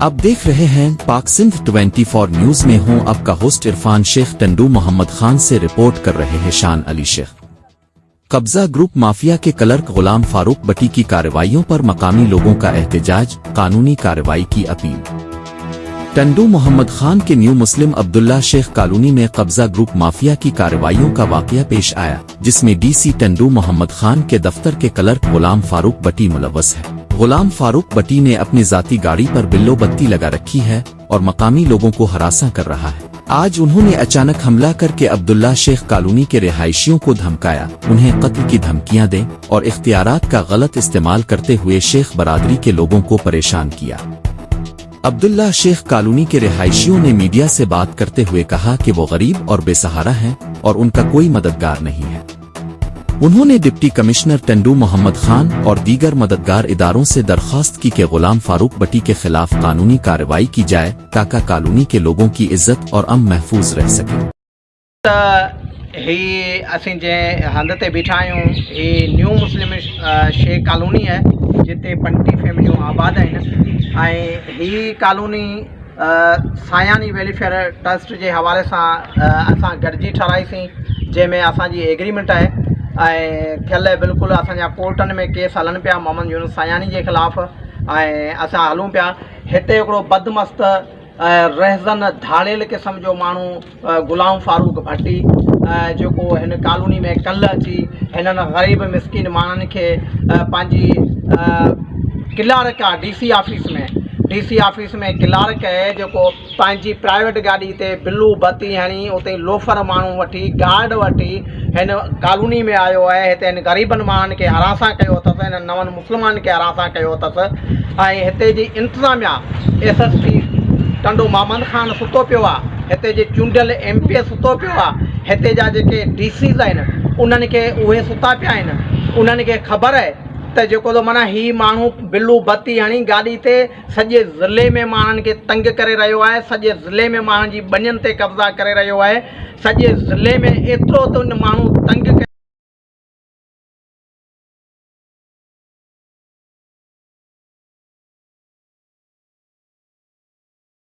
आप देख रहे हैं पाक सिंध 24 न्यूज में हूं आपका होस्ट इरफान शेख। टंडू मोहम्मद खान से रिपोर्ट कर रहे हैं शान अली शेख। कब्जा ग्रुप माफिया के क्लर्क गुलाम फारूक भट्टी की कार्रवाइयों पर मकामी लोगों का एहतजाज, कानूनी कार्रवाई की अपील। टंडू मोहम्मद खान के न्यू मुस्लिम अब्दुल्ला शेख कॉलोनी में कब्जा ग्रुप माफिया की कार्रवाइयों का वाकया पेश आया, जिसमें डीसी टंडू मोहम्मद खान के दफ्तर के क्लर्क गुलाम फारूक भट्टी मुलव्वस है। गुलाम फारूक भट्टी ने अपनी जाती गाड़ी पर बिल्लो बत्ती लगा रखी है और मकामी लोगों को हरासा कर रहा है। आज उन्होंने अचानक हमला करके अब्दुल्ला शेख कॉलोनी के रिहायशियों को धमकाया, उन्हें कत्ल की धमकियां दें और इख्तियारात का गलत इस्तेमाल करते हुए शेख बरादरी के लोगों को परेशान किया। अब्दुल्ला शेख कॉलोनी के रिहायशियों ने मीडिया से बात करते हुए कहा कि वो गरीब और बेसहारा हैं और उनका कोई मददगार नहीं है। उन्होंने डिप्टी कमिश्नर टंडू मोहम्मद खान और दीगर मददगार इदारों से दरख्वास्त की कि गुलाम फारूक भट्टी के खिलाफ कानूनी कार्रवाई की जाए ताकि कॉलोनी के लोगों की इज्जत और अमन महफूज रह सके। ही असीं जे हंध ते बीठा आहियूं, ही न्यू मुस्लिम शेख कॉलोनी है जिते 20 फैमिलियूं आबाद आहिनि ऐं ही कॉलोनी सायानी वेलफेयर ट्रस्ट जे हवाले सां असां गॾिजी ठाराईसीं, जंहिंमें असांजी एग्रीमेंट आहे ऐं थियल बिल्कुलु असांजा कोर्टनि में केस हलनि पिया मोहम्मद यूनुस सायानी जे ख़िलाफ़ ऐं असां हलूं पिया। हिते हिकिड़ो बदमस्त रहज़न धाड़ेल क़िस्म जो माण्हू गुलाम फारूक भट्टी जेको हिन कॉलोनी में कल्ह अची हिननि ग़रीब मिसकिन माण्हुनि खे पंहिंजी क्लार्क आहे डीसी ऑफिस में क्लार्क आहे जेको पंहिंजी प्राइवेट गाॾी ते बिल्लू बत्ती हणी उते लोफर माण्हू वठी गार्ड वठी हिन कॉलोनी में आयो आहे। हिते हिन ग़रीबनि माण्हुनि खे हरासा कयो अथसि, हिन नवनि मुस्लमाननि खे हरासा कयो अथसि ऐं हिते जी इंतिज़ामिया SSP टंडू मोहम्मद खान सुतो पियो आहे, हिते जे चूंडियल MP सुतो पियो आहे, हिते जा जेके DCs आहिनि उन्हनि खे उहे सुता पिया आहिनि। उन्हनि खे ख़बर आहे त जेको तो माना ही माण्हू बिल्लू बत्ती हणी गाॾी ते सॼे ज़िले में माण्हुनि खे तंग करे रहियो आहे, सॼे ज़िले में माण्हुनि जी ॿनियुनि ते कब्ज़ा करे रहियो आहे, सॼे ज़िले में एतिरो त माण्हू तंग